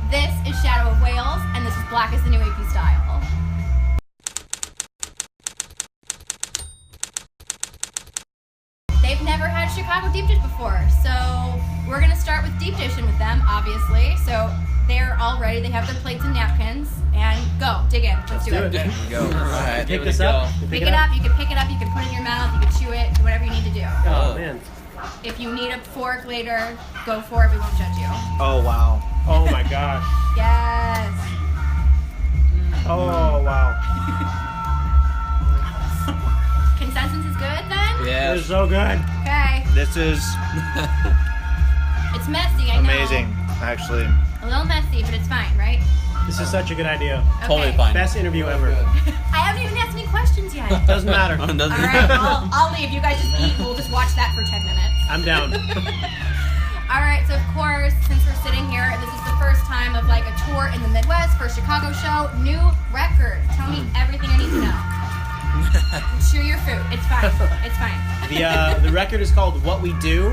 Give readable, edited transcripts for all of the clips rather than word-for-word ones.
This is Shadow of Wales, and this is Black is the New AP Style. They've never had Chicago Deep Dish before, so we're going to start with Deep Dishin with them, obviously. So they're all ready. They have their plates and napkins, and go, dig in. Let's do it. Go. All right. Pick this up. Pick it up. You can pick it up. You can put it in your mouth. You can chew it. Do whatever you need to do. Oh, man. If you need a fork later, go for it. We won't judge you. Oh, wow. Oh, my gosh. Yes. Oh, wow. Consensus is good then? Yeah. This is so good. Okay. This is It's messy, I know. amazing, actually. A little messy, but it's fine, right? This is such a good idea. Okay. Totally fine. Best interview ever. I haven't even asked any questions yet. Doesn't matter. All right, I'll leave. You guys just eat. We'll just watch that for 10 minutes. I'm down. All right, so of course, since we're sitting here, this is the first time of like a tour in the Midwest, first Chicago show, new record. Tell me everything I need to know. Chew your food. It's fine. It's fine. The record is called What We Do.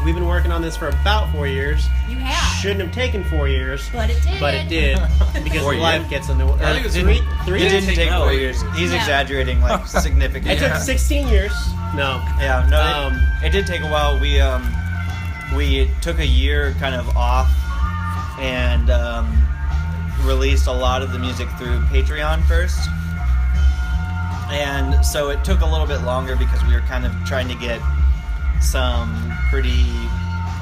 We've been working on this for about 4 years. You have. Shouldn't have taken 4 years. But it did. But it did. Because 4 life years? gets in the way. I think it was Three? It didn't take 4 years. He's Yeah. exaggerating, like, significantly. It took 16 years. No. Yeah, no, it did take a while. We took a year kind of off and released a lot of the music through Patreon first. And so it took a little bit longer because we were kind of trying to get some pretty,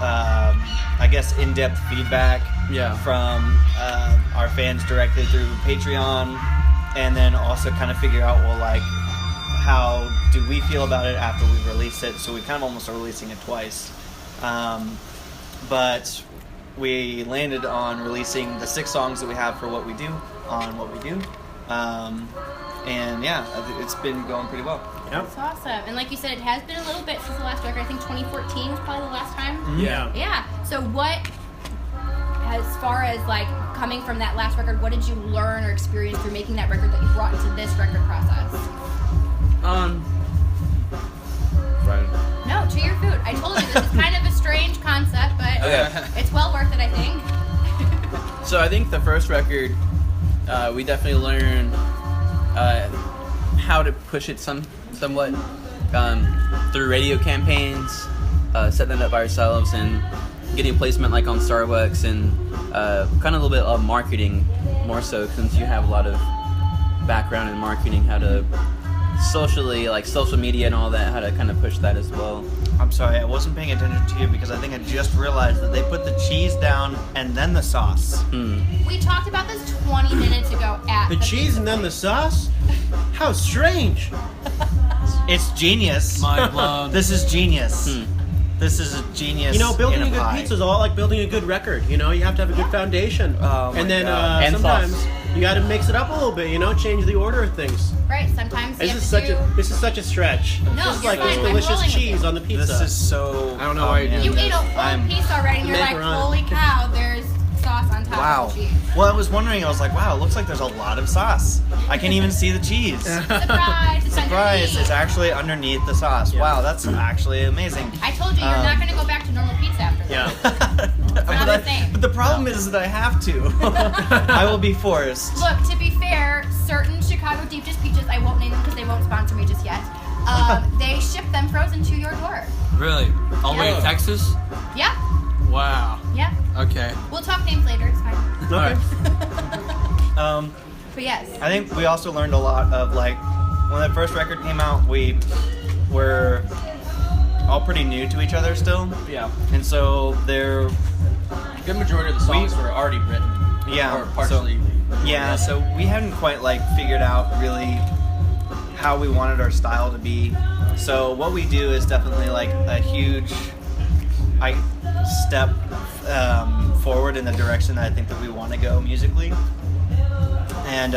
I guess, in-depth feedback from our fans directly through Patreon, and then also kind of figure out, well, like, how do we feel about it after we release it? So we kind of almost are releasing it twice. But we landed on releasing the 6 songs that we have for What We Do on What We Do. And yeah, it's been going pretty well. Yep. That's awesome. And like you said, it has been a little bit since the last record. I think 2014 was probably the last time. Yeah. Yeah. So what, as far as like coming from that last record, what did you learn or experience through making that record that you brought into this record process? Right. No, chew your food. I told you this is kind of a strange concept, but it's well worth it, I think. So I think the first record, we definitely learned how to push it somewhat through radio campaigns, setting that up by ourselves, and getting placement like on Starbucks, and kind of a little bit of marketing more so, since you have a lot of background in marketing, how to socially, like social media and all that, how to kind of push that as well. I'm sorry, I wasn't paying attention to you because I think I just realized that they put the cheese down and then the sauce. We talked about this 20 minutes ago at The cheese and then the sauce? How strange. It's genius. Mind blown. This is genius. This is a genius. You know, building in a good pie. pizza is a lot like building a good record. You know, you have to have a good foundation. Oh, my and then God. And sometimes sauce. you got to mix it up a little bit. You know, change the order of things. Right, sometimes you This have is to such do... this is such a stretch. No, This is you're like fine. this I'm delicious rolling with cheese you. on the pizza. This is so. I don't know why you man. did You ate a whole I'm- piece already and you're like, Macaron. holy cow, there's sauce on top Wow. of the cheese. Well, I was wondering. I was like, wow, it looks like there's a lot of sauce. I can't even see the cheese. Surprise, it's Surprise! underneath. It's actually underneath the sauce. Yeah. Wow, that's actually amazing. I told you, you're not going to go back to normal pizza after this. Yeah. not the same. But the problem is that I have to. I will be forced. Look, to be fair, certain Chicago Deep Dish peaches, I won't name them because they won't sponsor me just yet, they ship them frozen to your door. Really? All the way to Yeah. Texas? Yeah, Wow. yeah. Okay. We'll talk names later, it's fine. Okay. But yes. I think we also learned a lot of, like, when that first record came out, we were all pretty new to each other still. Yeah. And so there, Good majority of the songs were already written. yeah, Or partially. so we hadn't quite like figured out really how we wanted our style to be. So what we do is definitely like a huge step forward in the direction that I think that we want to go musically. And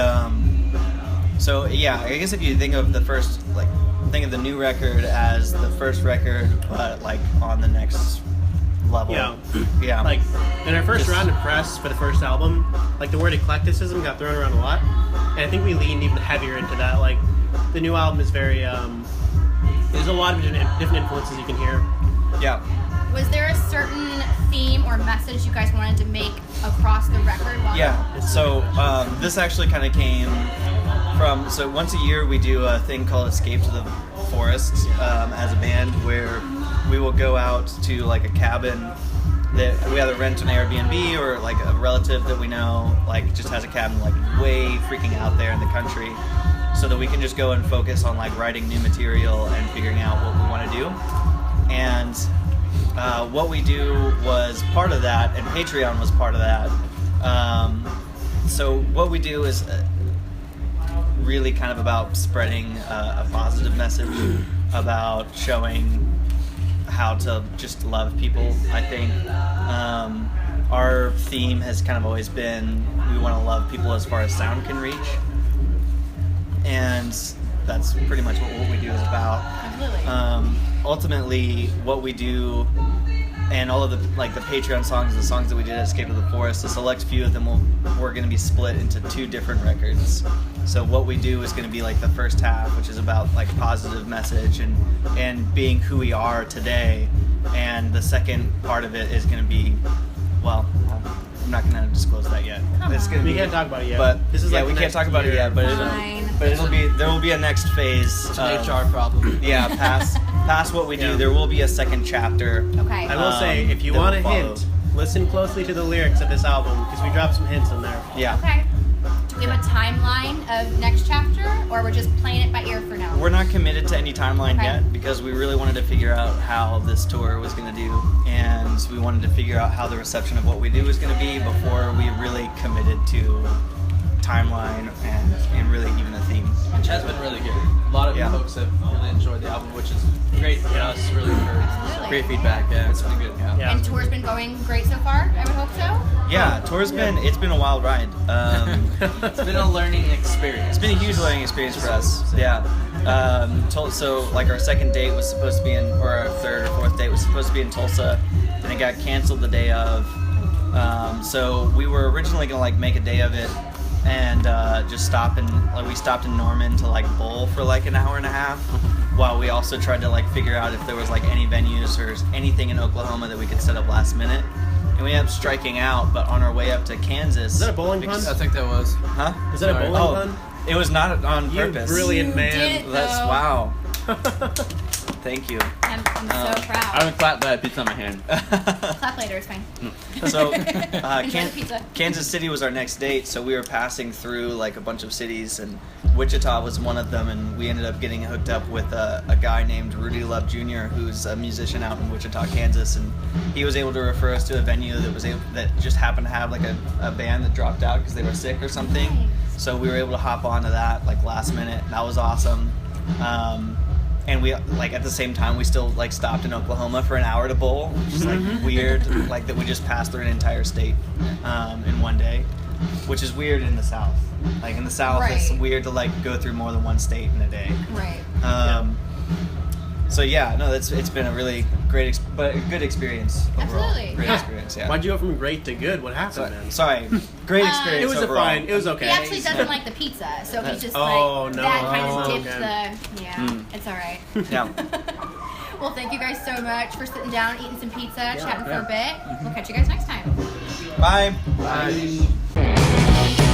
so yeah, I guess if you think of the first, like, think of the new record as the first record, but like on the next level. Yeah. Yeah. Like in our first Just- round of press for the first album, like the word eclecticism got thrown around a lot, and I think we leaned even heavier into that. Like the new album is very there's a lot of different influences you can hear. Yeah. Was there a certain theme or message you guys wanted to make across the record? Yeah. So this actually kind of came from. So once a year we do a thing called Escape to the Forest as a band, where we will go out to like a cabin that we either rent an Airbnb or like a relative that we know like just has a cabin like way freaking out there in the country, so that we can just go and focus on like writing new material and figuring out what we want to do. And what we do was part of that, and Patreon was part of that. So what we do is really kind of about spreading a positive message, about showing how to just love people, I think. Our theme has kind of always been we want to love people as far as sound can reach. And that's pretty much what we do is about. Absolutely. Ultimately, what we do, and all of the like the Patreon songs, the songs that we did at Escape to the Forest, a select few of them we're going to be split into 2 different records. So what we do is going to be like the first half, which is about like positive message and being who we are today, and the second part of it is going to be, well, I'm not going to disclose that yet. It's going to We can't talk about it yet. But This is yeah, like we the can't next talk about it year. yet. But Fine. there will be a next phase. It's an HR problem. Yeah, past what we do, there will be a second chapter. Okay. I will say, if you that want a will follow. hint, listen closely to the lyrics of this album, because we dropped some hints in there. Yeah. Okay. Do we have a timeline of next chapter, or we're just playing it by ear for now? We're not committed to any timeline Okay. yet, because we really wanted to figure out how this tour was going to do, and we wanted to figure out how the reception of what we do was going to be before we really committed to timeline and really even a theme. Which has been really good. A lot of Yeah. folks have really enjoyed the album, which is great for us. Really Absolutely. great feedback. Yeah, it's been good. Yeah. And tour's been going great so far. I would hope so. Yeah, tour's been a wild ride. It's been a learning experience. It's been a huge learning experience for us. Yeah. So like our second date was supposed to be or our third or fourth date was supposed to be in Tulsa, and it got canceled the day of. So we were originally gonna like make a day of it and just we stopped in Norman to like bowl for like an hour and a half, while we also tried to like figure out if there was like any venues or anything in Oklahoma that we could set up last minute. And we ended up striking out, but on our way up to Kansas. Is that a bowling pun? I think that was. Huh? Is that a Sorry. bowling pun? It was not on You purpose. brilliant You man. did it. That's though. wow. Thank you. I'm so proud. I would clap, but I had pizza on my hand. Clap later, it's fine. So Enjoy the pizza. Kansas City was our next date, so we were passing through like a bunch of cities, and Wichita was one of them, and we ended up getting hooked up with a guy named Rudy Love Jr., who's a musician out in Wichita, Kansas, and he was able to refer us to a venue that just happened to have like a band that dropped out because they were sick or something. Nice. So we were able to hop onto that like last minute. That was awesome. And we like at the same time we still like stopped in Oklahoma for an hour to bowl, which is like weird, like that we just passed through an entire state in one day, which is weird in the South. Like in the South, it's Right. weird to like go through more than one state in a day. Right. So yeah, no, it's been a really great, but a good experience overall. Absolutely. Great Yeah. experience. Yeah. Why'd you go from great to good? What happened, man? Sorry, great experience. It was overall. fine. It was okay. He actually doesn't like the pizza, so he's just Oh, like no. that kind Oh, of dipped okay. it's all right. Yeah. Well, thank you guys so much for sitting down, eating some pizza, chatting for yeah. a bit. We'll catch you guys next time. Bye. Bye.